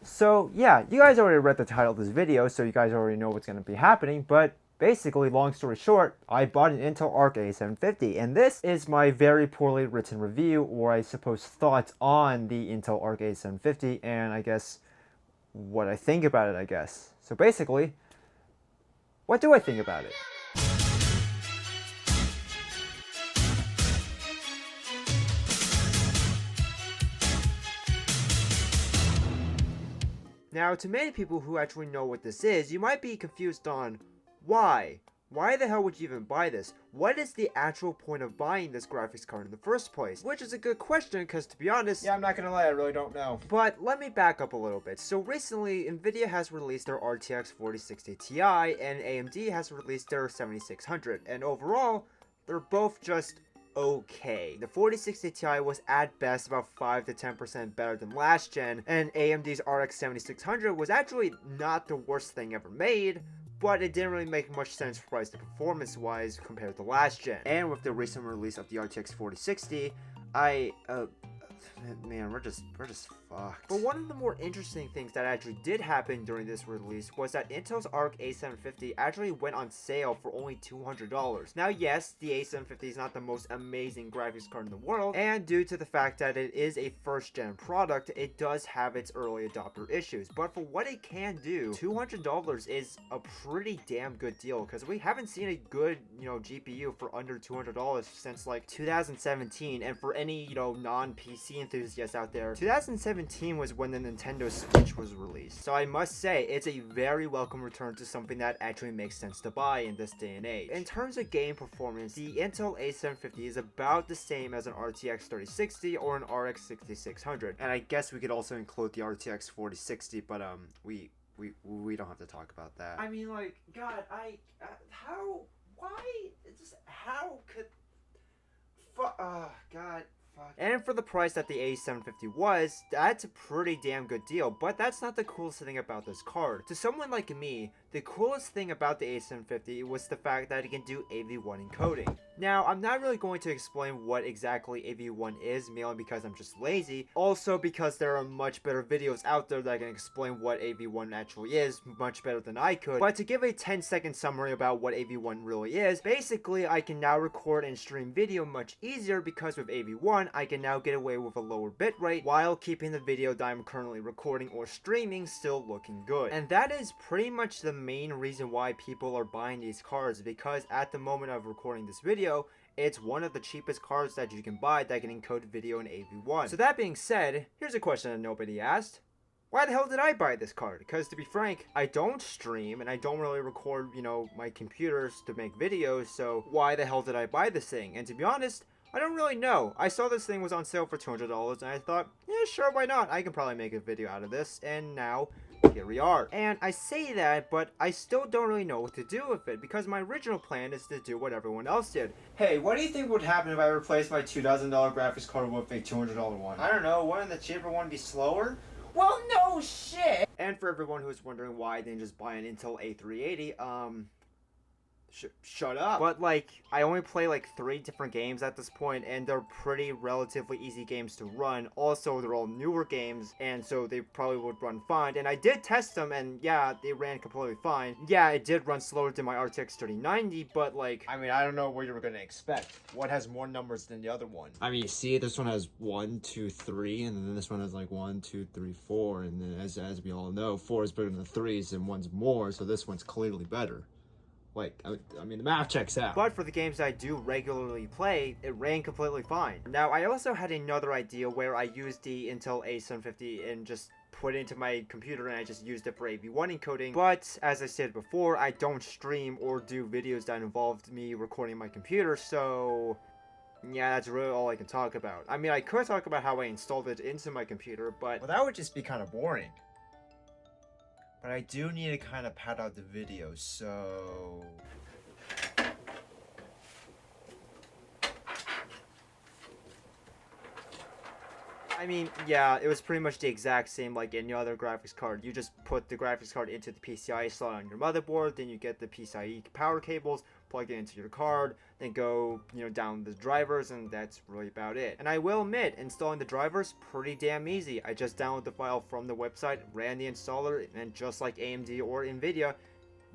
So yeah, you guys already read the title of this video, so you guys already know what's going to be happening, but basically, long story short, I bought an Intel ARC A750, and this is my very poorly written review, or I suppose thoughts on the Intel ARC A750, and I guess what I think about it, I guess. So basically, what do I think about it? Now, to many people who actually know what this is, you might be confused on why. Why the hell would you even buy this? What is the actual point of buying this graphics card in the first place? Which is a good question, because to be honest, yeah, I'm not gonna lie, I really don't know. But let me back up a little bit. So recently, Nvidia has released their RTX 4060 Ti, and AMD has released their 7600, and overall, they're both just okay. The 4060 Ti was at best about 5 to 10% better than last gen, and AMD's RX 7600 was actually not the worst thing ever made, but it didn't really make much sense price to performance wise compared to last gen. And with the recent release of the RTX 4060, man, we're just fucked. But one of the more interesting things that actually did happen during this release was that Intel's ARC A750 actually went on sale for only $200. Now yes, the A750 is not the most amazing graphics card in the world, and due to the fact that it is a first gen product, it does have its early adopter issues, but for what it can do, $200 is a pretty damn good deal, because we haven't seen a good, GPU for under $200 since like 2017, and for any, non-PC enthusiasts out there, 2017 was when the Nintendo Switch was released. So I must say, it's a very welcome return to something that actually makes sense to buy in this day and age. In terms of game performance, the Intel A750 is about the same as an RTX 3060 or an RX 6600. And I guess we could also include the RTX 4060, but we don't have to talk about that. I mean, like, God, God. And for the price that the A750 was, that's a pretty damn good deal, but that's not the coolest thing about this card. To someone like me, the coolest thing about the A750 was the fact that it can do AV1 encoding. Now, I'm not really going to explain what exactly AV1 is, mainly because I'm just lazy, also because there are much better videos out there that can explain what AV1 actually is, much better than I could, but to give a 10-second summary about what AV1 really is, basically I can now record and stream video much easier because with AV1, I can now get away with a lower bitrate while keeping the video that I'm currently recording or streaming still looking good. And that is pretty much the main reason why people are buying these cards, because at the moment of recording this video, it's one of the cheapest cards that you can buy that can encode video in AV1. So that being said, here's a question that nobody asked. Why the hell did I buy this card? Because to be frank, I don't stream and I don't really record, my computers to make videos, so why the hell did I buy this thing? And to be honest, I don't really know. I saw this thing was on sale for $200 and I thought, yeah, sure, why not? I can probably make a video out of this, and now here we are. And I say that, but I still don't really know what to do with it, because my original plan is to do what everyone else did. Hey, what do you think would happen if I replaced my $2,000 graphics card with a $200 one? I don't know, wouldn't the cheaper one be slower? Well, no shit! And for everyone who's wondering why I didn't just buy an Intel A380, shut up. But like, I only play like 3 different games at this point, and they're pretty relatively easy games to run. Also, they're all newer games, and so they probably would run fine. And I did test them, and yeah, they ran completely fine. Yeah, it did run slower than my RTX 3090, but like, I mean, I don't know what you were gonna expect. One has more numbers than the other one. I mean, you see, this one has 1, 2, 3, and then this one has like 1, 2, 3, 4, and then as we all know, 4 is bigger than the 3s, and 1's more, so this one's clearly better. Like, I mean, the math checks out. But for the games I do regularly play, it ran completely fine. Now, I also had another idea where I used the Intel A750 and just put it into my computer, and I just used it for AV1 encoding. But, as I said before, I don't stream or do videos that involved me recording my computer, so yeah, that's really all I can talk about. I mean, I could talk about how I installed it into my computer, but well, that would just be kind of boring. But I do need to kind of pad out the video, so I mean, yeah, it was pretty much the exact same like any other graphics card. You just put the graphics card into the PCI slot on your motherboard, then you get the PCIe power cables, plug it into your card, then go, down the drivers, and that's really about it. And I will admit, installing the drivers, pretty damn easy. I just downloaded the file from the website, ran the installer, and just like AMD or Nvidia,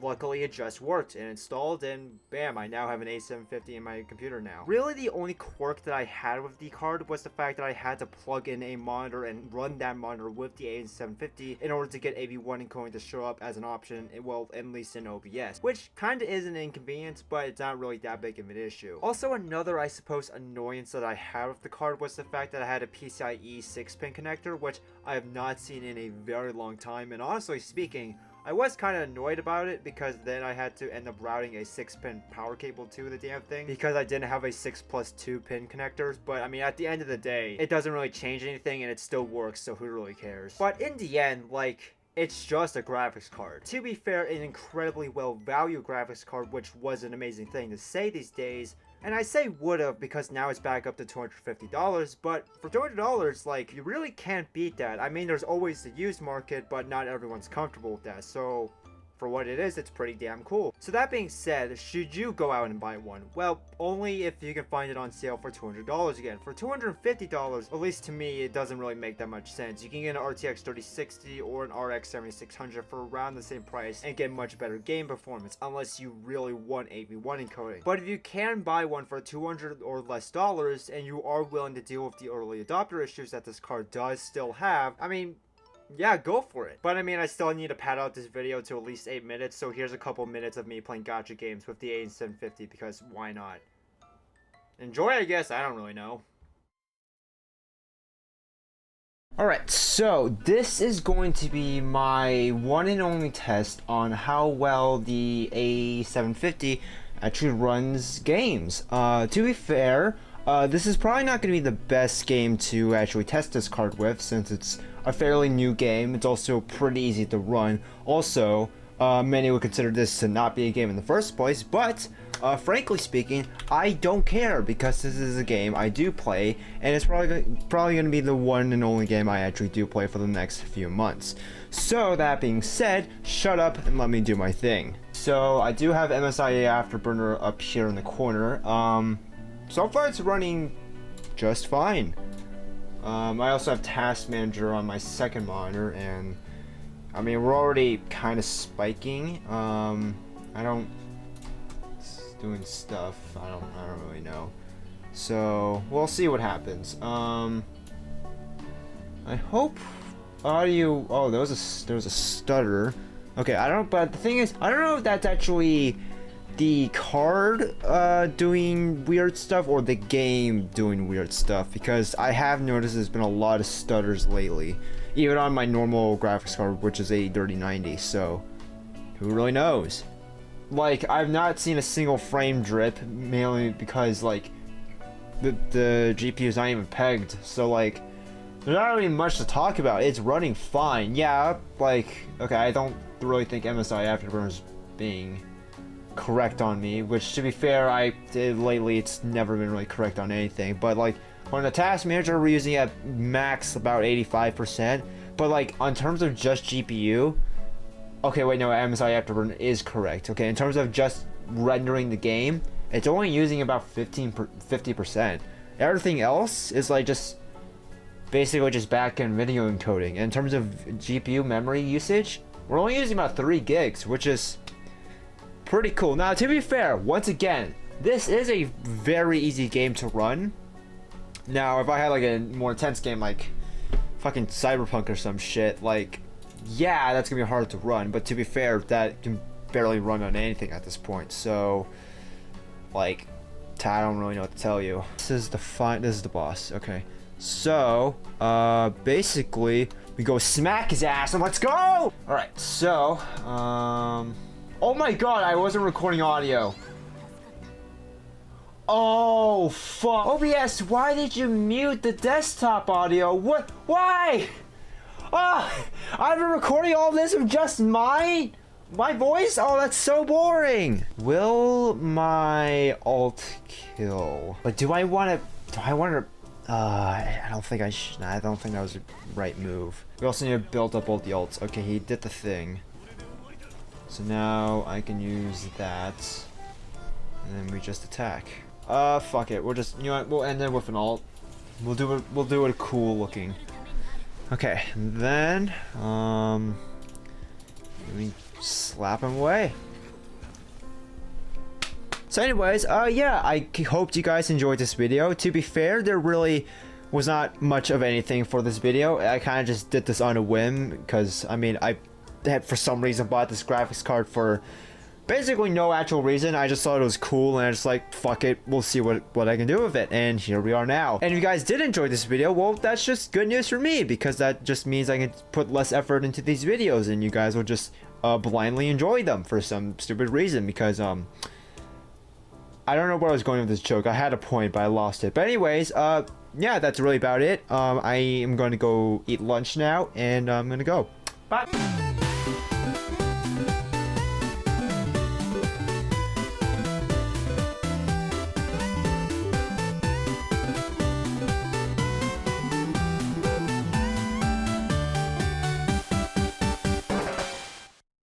luckily it just worked and installed, and bam, I now have an A750 in my computer now. Really the only quirk that I had with the card was the fact that I had to plug in a monitor and run that monitor with the A750 in order to get AV1 encoding to show up as an option, well, at least in OBS, which kinda is an inconvenience, but it's not really that big of an issue. Also, another, I suppose, annoyance that I had with the card was the fact that I had a PCIe 6-pin connector, which I have not seen in a very long time, and honestly speaking, I was kind of annoyed about it because then I had to end up routing a 6-pin power cable to the damn thing because I didn't have a 6+2 pin connectors. But I mean, at the end of the day, it doesn't really change anything and it still works, so who really cares? But in the end, like, it's just a graphics card. To be fair, an incredibly well-valued graphics card, which was an amazing thing to say these days. And I say would've because now it's back up to $250, but for $200, like, you really can't beat that. I mean, there's always the used market, but not everyone's comfortable with that, so for what it is, it's pretty damn cool. So that being said, should you go out and buy one? Well, only if you can find it on sale for $200 again. For $250, at least to me, it doesn't really make that much sense. You can get an RTX 3060 or an RX 7600 for around the same price and get much better game performance, unless you really want AV1 encoding. But if you can buy one for $200 or less and you are willing to deal with the early adopter issues that this card does still have, I mean, yeah, go for it. But I mean, I still need to pad out this video to at least 8 minutes, so here's a couple minutes of me playing gacha games with the A750 because why not? Enjoy, I guess. I don't really know. Alright, so this is going to be my one and only test on how well the A750 actually runs games. To be fair, this is probably not going to be the best game to actually test this card with, since it's a fairly new game. It's also pretty easy to run. Also, many would consider this to not be a game in the first place, but frankly speaking, I don't care because this is a game I do play, and it's probably going to be the one and only game I actually do play for the next few months. So that being said, shut up and let me do my thing. So I do have MSIA Afterburner up here in the corner. So far it's running just fine. I also have Task Manager on my second monitor, and I mean, we're already kind of spiking. It's doing stuff. I don't really know. So we'll see what happens. I hope audio. Oh, there was a stutter. Okay, but the thing is, I don't know if that's actually the card doing weird stuff or the game doing weird stuff, because I have noticed there's been a lot of stutters lately, even on my normal graphics card, which is a 3090, so who really knows? Like, I've not seen a single frame drip, mainly because like the GPU is not even pegged, so like there's not really much to talk about. It's running fine. Yeah, like, okay, I don't really think MSI Afterburner's being correct on me, which to be fair, I did lately. It's never been really correct on anything, but like on the Task Manager we're using at max about 85%, but like on terms of just GPU, okay, wait, no, MSI Afterburner is correct. Okay, in terms of just rendering the game, it's only using about 50%. Everything else is like just basically just back-end video encoding. And in terms of GPU memory usage, we're only using about 3 gigs, which is pretty cool. Now, to be fair, once again, this is a very easy game to run. Now, if I had like a more intense game like fucking Cyberpunk or some shit, like, yeah, that's gonna be hard to run. But to be fair, that can barely run on anything at this point. So, like, I don't really know what to tell you. This is the boss. Okay, so basically we go smack his ass and let's go. All right, so oh my god, I wasn't recording audio. Oh, fuck. OBS, why did you mute the desktop audio? What? Why? I've been recording all this with just my voice? Oh, that's so boring. Will my alt kill? But do I want to, I don't think I should. I don't think that was the right move. We also need to build up all the alts. Okay, he did the thing. So now I can use that. and then we just attack. Fuck it. We'll just, you know what? We'll end it with an alt. We'll do it cool looking. Okay, and then we slap him away. So anyways, yeah, I hoped you guys enjoyed this video. To be fair, there really was not much of anything for this video. I kind of just did this on a whim because, I mean, I had for some reason bought this graphics card for basically no actual reason. I just thought it was cool and I just like, fuck it, we'll see what I can do with it. And here we are now. And if you guys did enjoy this video, well, that's just good news for me because that just means I can put less effort into these videos and you guys will just blindly enjoy them for some stupid reason because, I don't know where I was going with this joke. I had a point, but I lost it. But anyways, yeah, that's really about it. I am going to go eat lunch now, and I'm going to go. Bye.